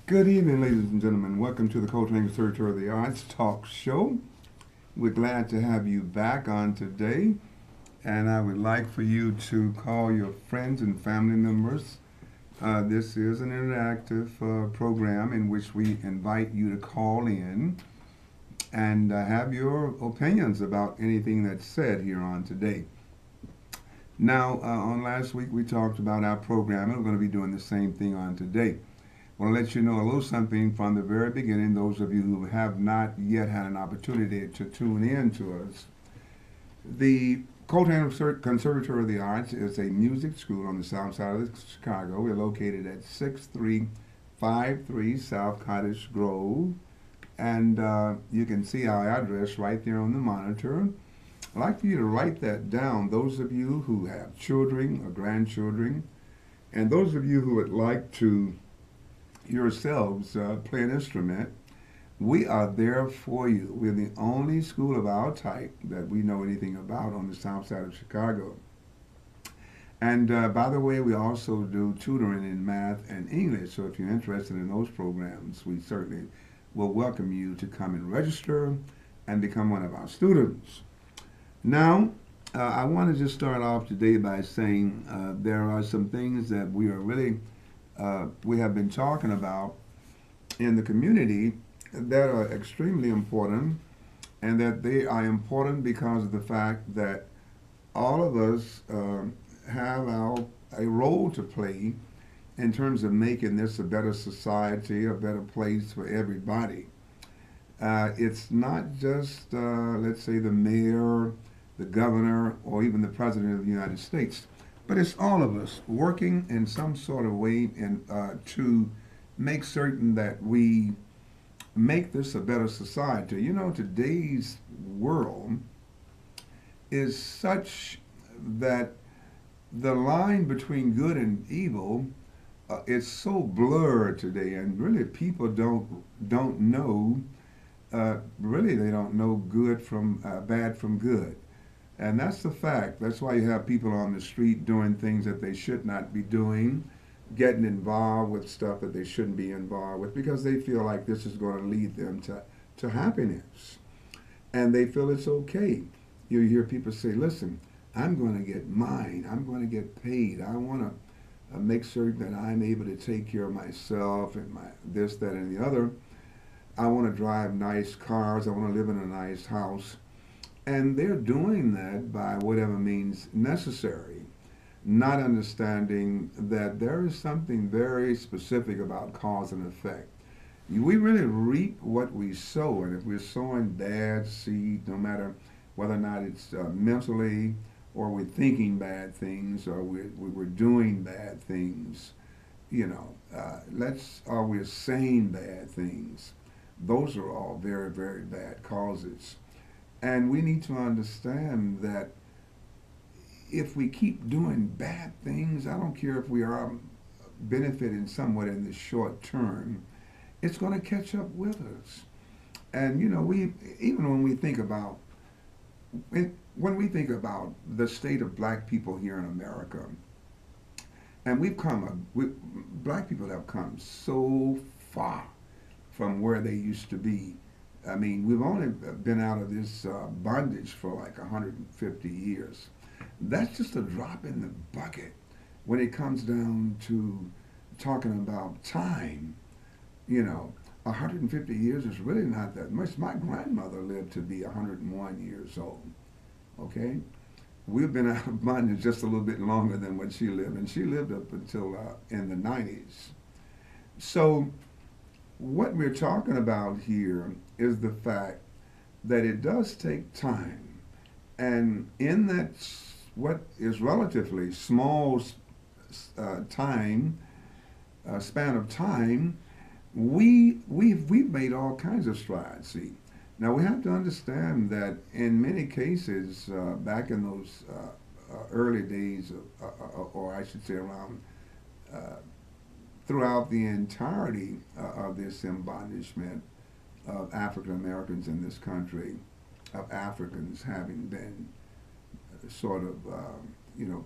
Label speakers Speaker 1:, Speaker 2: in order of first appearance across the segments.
Speaker 1: Good evening, ladies and gentlemen. Welcome to the Coltrane Conservatory of the Arts Talk Show. We're glad to have you back on today, and I would like for you to call your friends and family members. This is an interactive program in which we invite you to call in and have your opinions about anything that's said here on today. Now, on last week we talked about our program, and we're going to be doing the same thing on today. I want to let you know a little something from the very beginning, those of you who have not yet had an opportunity to tune in to us. The Coltrane Conservatory of the Arts is a music school on the south side of Chicago. We're located at 6353 South Cottage Grove, and you can see our address right there on the monitor. I'd like for you to write that down, those of you who have children or grandchildren, and those of you who would like to yourselves play an instrument. We are there for you. We're the only school of our type that we know anything about on the south side of Chicago. And by the way, we also do tutoring in math and English. So if you're interested in those programs, we certainly will welcome you to come and register and become one of our students. Now, I want to just start off today by saying there are some things that we have been talking about in the community that are extremely important, and that they are important because of the fact that all of us have a role to play in terms of making this a better society, a better place for everybody. It's not just, let's say, the mayor, the governor, or even the president of the United States, but it's all of us working in some sort of way to make certain that we make this a better society. You know, today's world is such that the line between good and evil is so blurred today, and really people don't know. Really, they don't know good from bad from good. And that's the fact. That's why you have people on the street doing things that they should not be doing, getting involved with stuff that they shouldn't be involved with because they feel like this is going to lead them to happiness. And they feel it's okay. You hear people say, listen, I'm going to get mine. I'm going to get paid. I want to make certain that I'm able to take care of myself and my this, that, and the other. I want to drive nice cars. I want to live in a nice house. And they're doing that by whatever means necessary, not understanding that there is something very specific about cause and effect. We really reap what we sow, and if we're sowing bad seed, no matter whether or not it's mentally, or we're thinking bad things, or we're doing bad things, or we're saying bad things, those are all very, very bad causes. And we need to understand that if we keep doing bad things, I don't care if we are benefiting somewhat in the short term, it's going to catch up with us. And we even when we think about the state of black people here in America, and black people have come so far from where they used to be. I mean, we've only been out of this bondage for like 150 years. That's just a drop in the bucket when it comes down to talking about time. 150 years is really not that much. My grandmother lived to be 101 years old. Okay? We've been out of bondage just a little bit longer than what she lived, and she lived up until in the 90s. So, what we're talking about here is the fact that it does take time. And in that, what is relatively small time, span of time, we've made all kinds of strides. See, now we have to understand that in many cases, back in those early days, or I should say around throughout the entirety of this embondishment of African Americans in this country, of Africans having been sort of,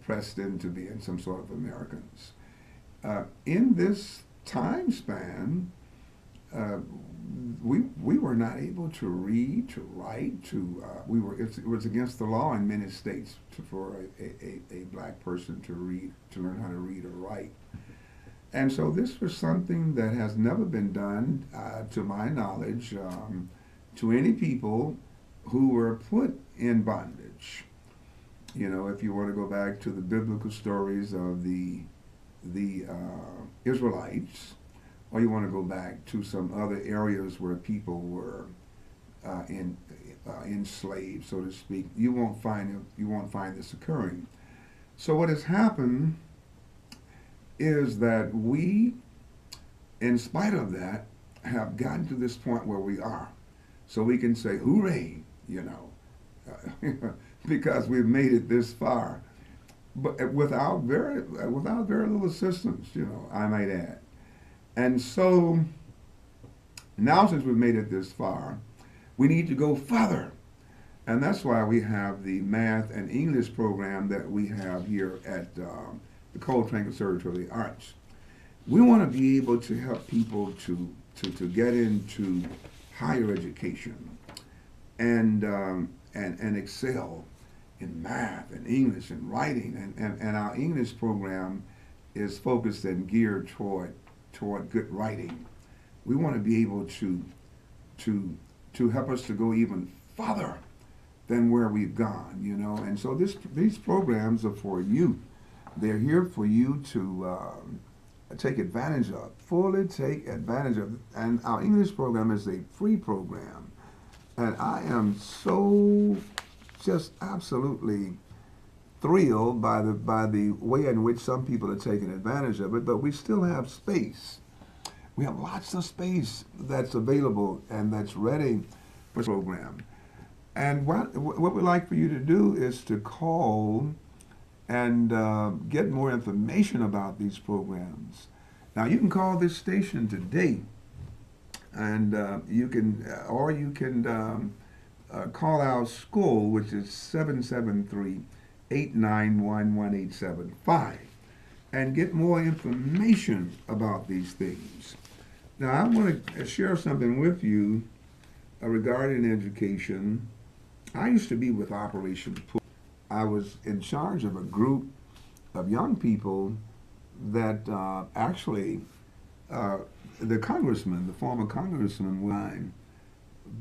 Speaker 1: pressed into being some sort of Americans. In this time span, uh, we were not able to read, to write, to it was against the law in many states for a black person to read, to learn how to read or write. And so this was something that has never been done, to my knowledge, to any people who were put in bondage. You know, if you want to go back to the biblical stories of the Israelites, or you want to go back to some other areas where people were enslaved, so to speak, you won't find this occurring. So what has happened is that we, in spite of that, have gotten to this point where we are. So we can say, hooray, you know, because we've made it this far. But without very little assistance, you know, I might add. And so now, since we've made it this far, we need to go further. And that's why we have the math and English program that we have here at the Coltrane Conservatory of the Arts. We want to be able to help people to get into higher education and excel in math and English and writing. And our English program is focused and geared toward good writing. We want to be able to help us to go even farther than where we've gone, you know. And so these programs are for you. They're here for you to take advantage of, fully take advantage of. And our English program is a free program. And I am so just absolutely thrilled by the way in which some people are taking advantage of it, but we still have space. We have lots of space that's available and that's ready for the program. And what we'd like for you to do is to call and get more information about these programs. Now you can call this station today, and you can call our school, which is 773-891-1875, and get more information about these things. Now I want to share something with you regarding education. I used to be with Operation Push. I was in charge of a group of young people that actually the former congressman was mine.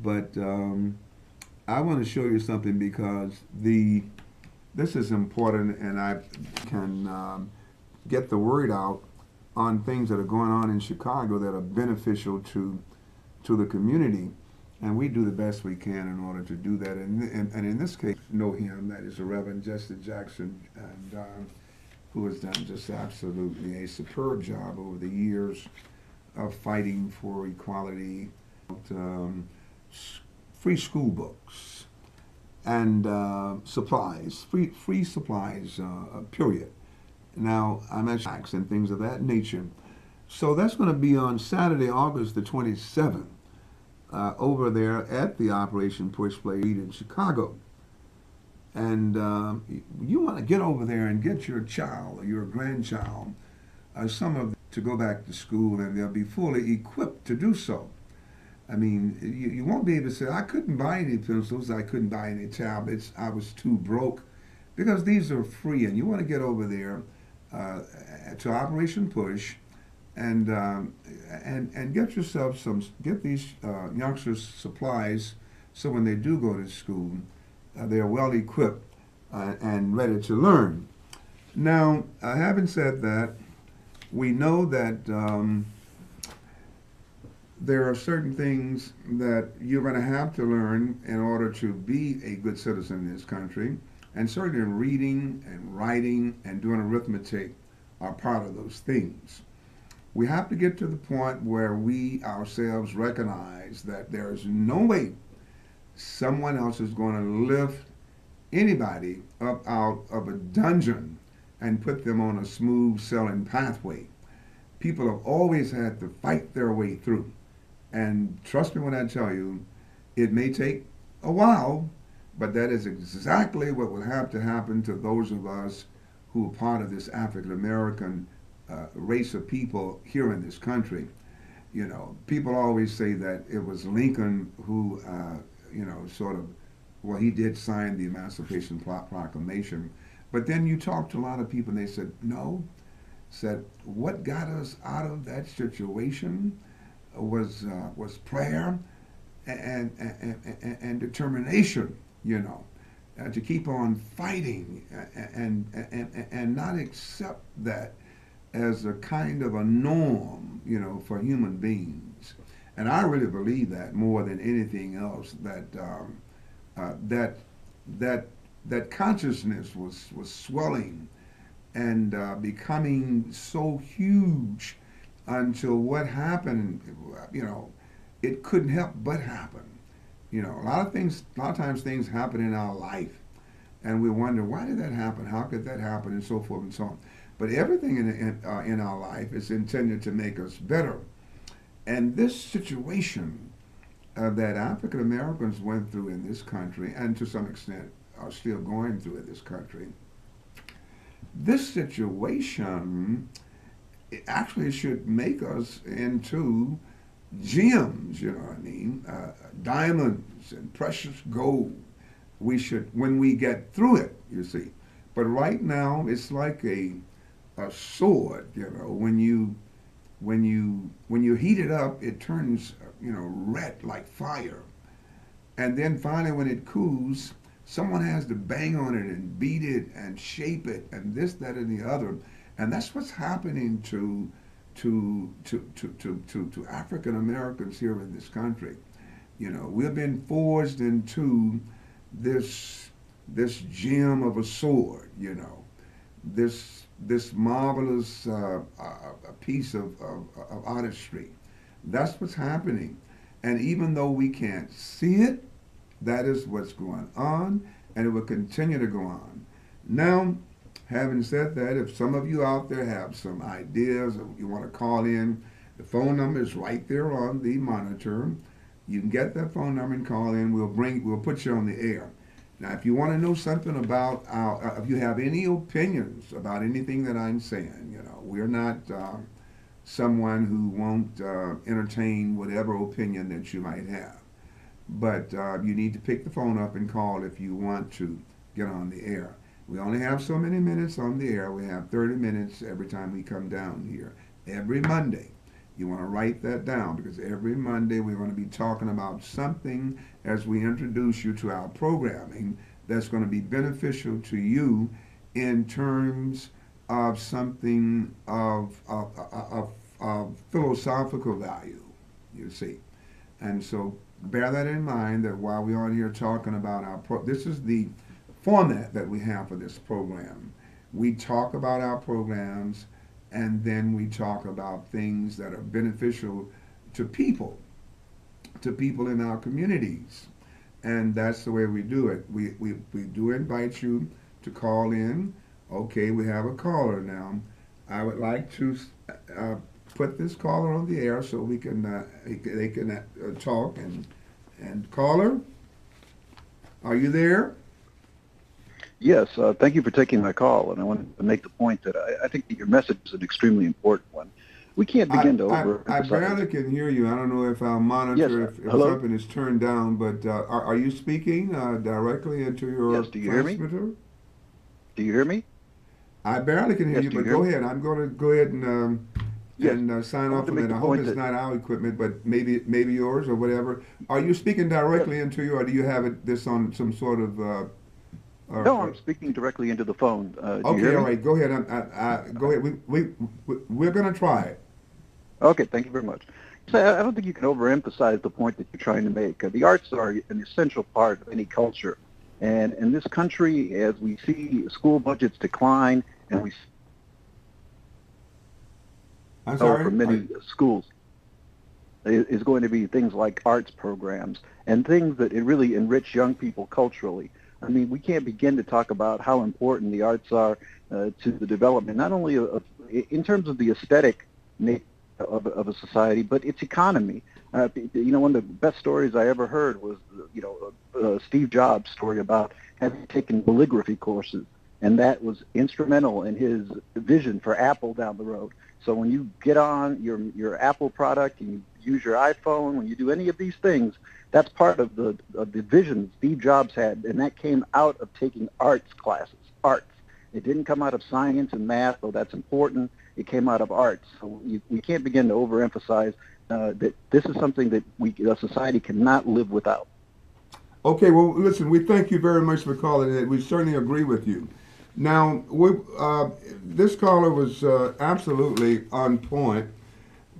Speaker 1: But I want to show you something because this is important, and I can get the word out on things that are going on in Chicago that are beneficial to the community. And we do the best we can in order to do that. And in this case, know him, that is the Reverend Jesse Jackson, and who has done just absolutely a superb job over the years of fighting for equality, free school books, and supplies, free supplies, period. Now, I mentioned tax and things of that nature. So that's going to be on Saturday, August the 27th. Over there at the Operation Push Play in Chicago. And you want to get over there and get your child or your grandchild, some of them, to go back to school, and they'll be fully equipped to do so. I mean, you won't be able to say, I couldn't buy any pencils, I couldn't buy any tablets, I was too broke, because these are free. And you want to get over there to Operation Push, and get yourself get these youngsters supplies, so when they do go to school, they're well equipped and ready to learn. Now, having said that, we know that there are certain things that you're going to have to learn in order to be a good citizen in this country, and certainly reading and writing and doing arithmetic are part of those things. We have to get to the point where we ourselves recognize that there is no way someone else is going to lift anybody up out of a dungeon and put them on a smooth sailing pathway. People have always had to fight their way through. And trust me when I tell you, it may take a while, but that is exactly what will have to happen to those of us who are part of this African American race of people here in this country. You know, people always say that it was Lincoln who, sort of, well, he did sign the Emancipation Proclamation. But then you talk to a lot of people and they said, no, said what got us out of that situation was prayer and determination, to keep on fighting and not accept that as a kind of a norm, for human beings. And I really believe that more than anything else, that that that consciousness was swelling and becoming so huge until what happened, it couldn't help but happen. A lot of times things happen in our life, and we wonder why did that happen, how could that happen, and so forth and so on. But everything in our life is intended to make us better. And this situation that African Americans went through in this country, and to some extent are still going through in this country, this situation actually should make us into gems, you know what I mean, diamonds and precious gold. We should, when we get through it, you see. But right now, it's like a sword, when you heat it up, it turns, red like fire. And then finally, when it cools, someone has to bang on it and beat it and shape it and this, that, and the other. And that's what's happening to African Americans here in this country. We've been forged into this gem of a sword. This marvelous piece of artistry. That's what's happening. And even though we can't see it, that is what's going on, and it will continue to go on. Now, having said that, if some of you out there have some ideas or you want to call in, the phone number is right there on the monitor. You can get that phone number and call in. We'll put you on the air. Now, if you want to know something about if you have any opinions about anything that I'm saying, we're not someone who won't entertain whatever opinion that you might have. But you need to pick the phone up and call if you want to get on the air. We only have so many minutes on the air. We have 30 minutes every time we come down here. Every Monday. You want to write that down because every Monday we're going to be talking about something as we introduce you to our programming that's going to be beneficial to you in terms of something of philosophical value, you see. And so bear that in mind that while we're on here talking about this is the format that we have for this program. We talk about our programs and then we talk about things that are beneficial to people in our communities. And that's the way we do it. We do invite you to call in. Okay, we have a caller now. I would like to put this caller on the air so we can they can talk. And caller, are you there?
Speaker 2: Yes, thank you for taking my call, and I want to make the point that I think that your message is an extremely important one. We can't begin to overemphasize.
Speaker 1: I barely can hear you. I don't know if our monitor, if something is turned down, but are you speaking directly into your
Speaker 2: Yes, do you hear me?
Speaker 1: transmitter?
Speaker 2: Do you hear me?
Speaker 1: I barely can hear
Speaker 2: Yes,
Speaker 1: you,
Speaker 2: do
Speaker 1: but
Speaker 2: you hear
Speaker 1: go
Speaker 2: me?
Speaker 1: ahead. I'm going to go ahead and sign
Speaker 2: I
Speaker 1: off
Speaker 2: want to
Speaker 1: on
Speaker 2: make
Speaker 1: it.
Speaker 2: the
Speaker 1: I hope
Speaker 2: point
Speaker 1: it's
Speaker 2: that
Speaker 1: not our equipment, but maybe yours or whatever. Are you speaking directly into you, or do you have this on some sort of
Speaker 2: no, I'm speaking directly into the phone. Do you
Speaker 1: okay,
Speaker 2: hear
Speaker 1: all
Speaker 2: me?
Speaker 1: right, go ahead. Go ahead. We're going to try it.
Speaker 2: Okay, thank you very much. So I don't think you can overemphasize the point that you're trying to make. The arts are an essential part of any culture. And in this country, as we see school budgets decline, and we
Speaker 1: I'm
Speaker 2: know
Speaker 1: sorry.
Speaker 2: for many schools, is going to be things like arts programs and things that really enrich young people culturally. I mean, we can't begin to talk about how important the arts are to the development, not only in terms of the aesthetic nature of a society, but its economy. One of the best stories I ever heard was, Steve Jobs' story about having taken calligraphy courses, and that was instrumental in his vision for Apple down the road. So when you get on your Apple product and you use your iPhone, when you do any of these things, that's part of the vision Steve Jobs had, and that came out of taking arts classes, arts. It didn't come out of science and math, though that's important. It came out of arts. So we can't begin to overemphasize that this is something that a society cannot live without.
Speaker 1: Okay, well, listen, we thank you very much for calling it. We certainly agree with you. Now, this caller was absolutely on point.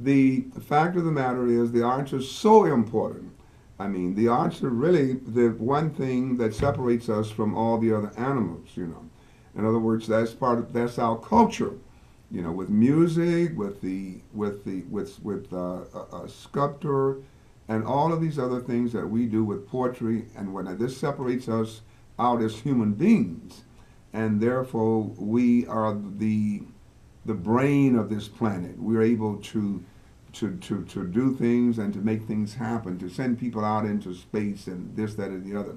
Speaker 1: The fact of the matter is the arts are so important. I mean, the arts are really the one thing that separates us from all the other animals, you know. In other words, that's our culture, you know, with music, with sculpture, and all of these other things that we do with poetry, and when this separates us out as human beings, and therefore we are the brain of this planet. We're able to do things and to make things happen, to send people out into space and this, that, and the other.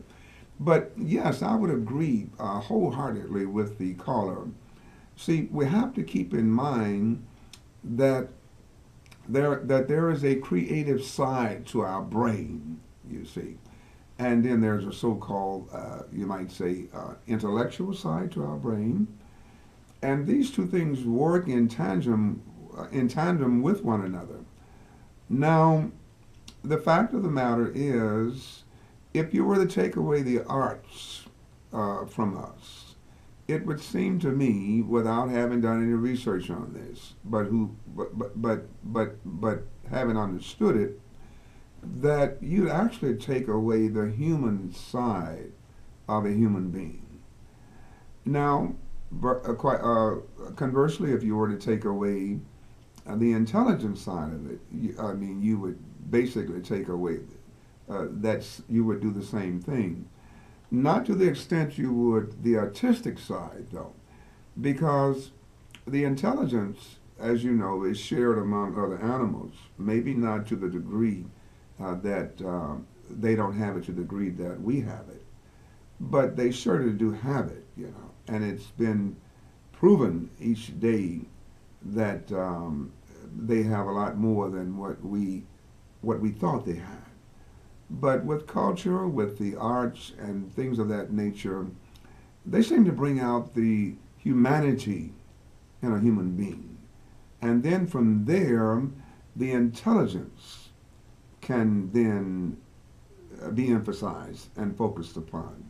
Speaker 1: But yes, I would agree wholeheartedly with the caller. See, we have to keep in mind that there is a creative side to our brain, you see. And then there's a so-called, you might say, intellectual side to our brain. And these two things work in tandem with one another. Now, the fact of the matter is, if you were to take away the arts from us, it would seem to me, without having done any research on this, but having understood it, that you'd actually take away the human side of a human being. Now, conversely, if you were to take away the intelligence side of it, you would basically take away you would do the same thing. Not to the extent you would the artistic side, though, because the intelligence, as you know, is shared among other animals, maybe not to the degree that they don't have it to the degree that we have it, but they certainly do have it, you know, and it's been proven each day that they have a lot more than what we thought they had. But with culture, with the arts and things of that nature, they seem to bring out the humanity in a human being. And then from there, the intelligence can then be emphasized and focused upon.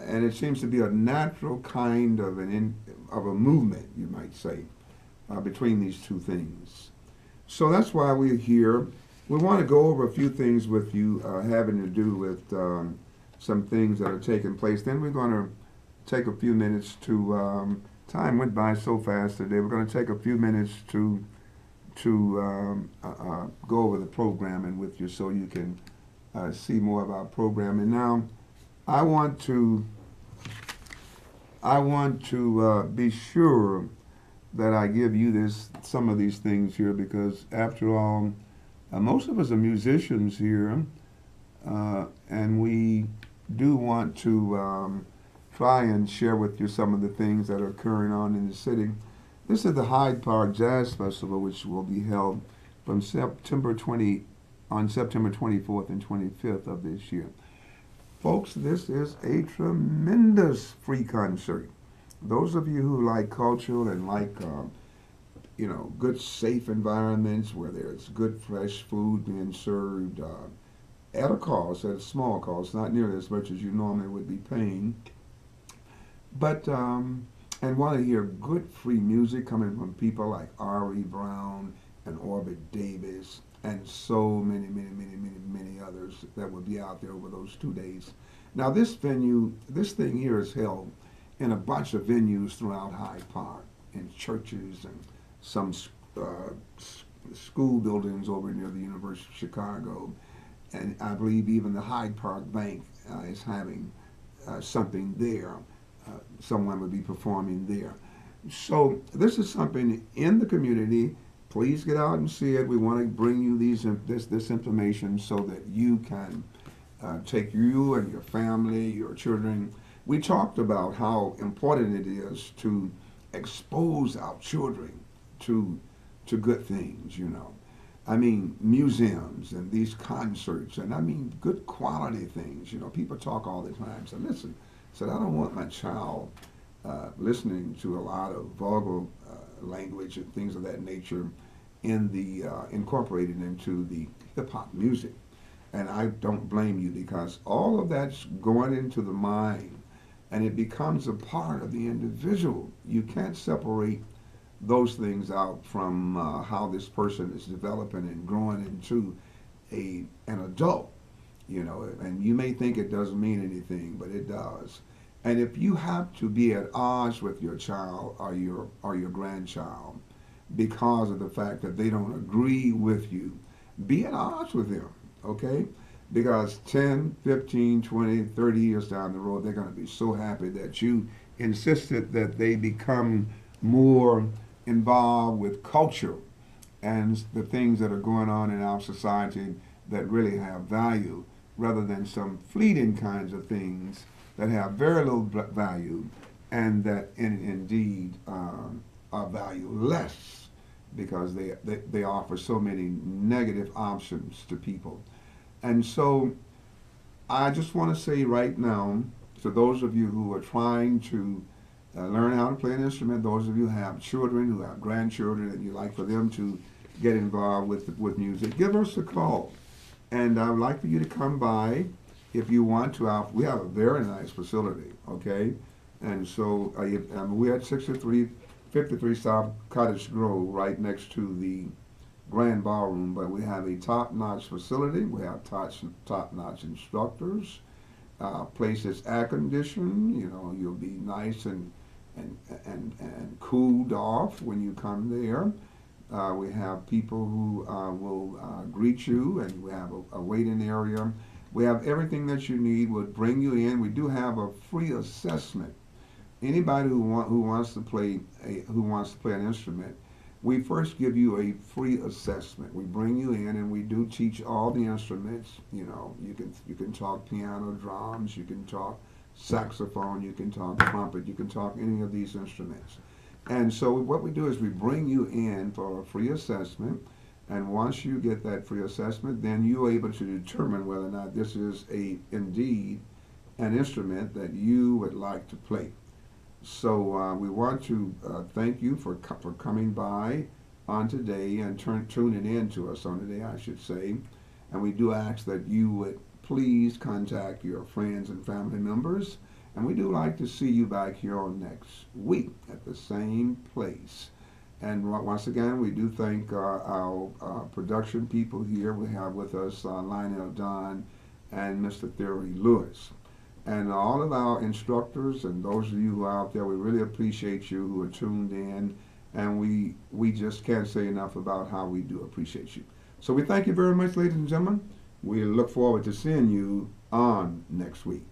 Speaker 1: And it seems to be a natural kind of of a movement, you might say, between these two things. So that's why we're here. We want to go over a few things with you having to do with some things that are taking place. Then we're going to take a few minutes to, time went by so fast today, we're going to take a few minutes to go over the programming with you so you can see more of our programming. Now, I want to be sure that I give you some of these things here, because after all, most of us are musicians here, and we do want to try and share with you some of the things that are occurring on in the city. This is the Hyde Park Jazz Festival, which will be held from September 24th and 25th of this year. Folks, this is a tremendous free concert. Those of you who like culture and like good, safe environments where there's good, fresh food being served at a cost, at a small cost, not nearly as much as you normally would be paying, but and want to hear good, free music coming from people like R.E. Brown and Orbit Davis and so many, many, many, many, many others that will be out there over those 2 days. Now, this thing here is held in a bunch of venues throughout Hyde Park, in churches and some school buildings over near the University of Chicago, and I believe even the Hyde Park Bank is having something there. Someone would be performing there. So this is something in the community. Please get out and see it. We want to bring you this information so that you can take you and your family, your children. We talked about how important it is to expose our children to to good things, you know. I mean, museums and these concerts, and I mean, good quality things. You know, people talk all the time. So listen, said I don't want my child listening to a lot of vulgar language and things of that nature in the incorporated into the hip hop music. And I don't blame you because all of that's going into the mind, and it becomes a part of the individual. You can't separate those things out from how this person is developing and growing into an adult, you know. And you may think it doesn't mean anything, but it does. And if you have to be at odds with your child or your grandchild because of the fact that they don't agree with you, be at odds with them, okay? Because 10, 15, 20, 30 years down the road, they're going to be so happy that you insisted that they become more involved with culture and the things that are going on in our society that really have value rather than some fleeting kinds of things that have very little value and that indeed are valueless because they offer so many negative options to people. And so I just want to say right now to those of you who are trying to learn how to play an instrument, those of you who have children, who have grandchildren, and you like for them to get involved with music, give us a call. And I would like for you to come by if you want to. We have a very nice facility, okay? And so we're at 53 South Cottage Grove, right next to the Grand Ballroom, but we have a top-notch facility. We have top-notch instructors. Place is air conditioned. You know, you'll be nice and cooled off when you come there. We have people who will greet you, and we have a waiting area. We have everything that you need. We'll bring you in. We do have a free assessment. Anybody who wants to play an instrument, we first give you a free assessment. We bring you in and we do teach all the instruments. You know, you can talk piano, drums, you can talk saxophone, you can talk trumpet, you can talk any of these instruments. And so what we do is we bring you in for a free assessment, and once you get that free assessment, then you're able to determine whether or not this is indeed an instrument that you would like to play. So we want to thank you for coming by on today and tuning in to us on today, I should say. And we do ask that you would please contact your friends and family members. And we do like to see you back here on next week at the same place. And once again, we do thank our production people here. We have with us Lionel Don and Mr. Theory Lewis. And all of our instructors and those of you who are out there, we really appreciate you who are tuned in. And we just can't say enough about how we do appreciate you. So we thank you very much, ladies and gentlemen. We look forward to seeing you on next week.